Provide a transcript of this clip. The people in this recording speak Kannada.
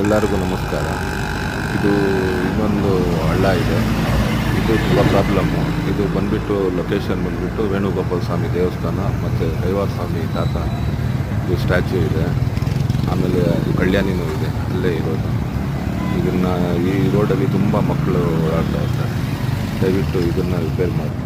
ಎಲ್ಲರಿಗೂ ನಮಸ್ಕಾರ. ಇದು ಇನ್ನೊಂದು ಹಳ್ಳ ಇದೆ. ಇದು ತುಂಬ ಪ್ರಾಬ್ಲಮ್ಮು. ಇದು ಬಂದುಬಿಟ್ಟು ಲೊಕೇಶನ್ ಬಂದುಬಿಟ್ಟು ವೇಣುಗೋಪಾಲ ಸ್ವಾಮಿ ದೇವಸ್ಥಾನ ಮತ್ತು ಕೈವಾರ ಸ್ವಾಮಿ ತಾತ ಇದು ಸ್ಟ್ಯಾಚ್ಯೂ ಇದೆ. ಆಮೇಲೆ ಅದು ಕಲ್ಯಾಣಿನೂ ಇದೆ, ಅಲ್ಲೇ ಇರೋದು. ಇದನ್ನು ಈ ರೋಡಲ್ಲಿ ತುಂಬ ಮಕ್ಕಳು ಓಡಾಡ್ತಾ ಇರ್ತಾರೆ. ದಯವಿಟ್ಟು ಇದನ್ನು ರಿಪೇರ್ ಮಾಡಿ.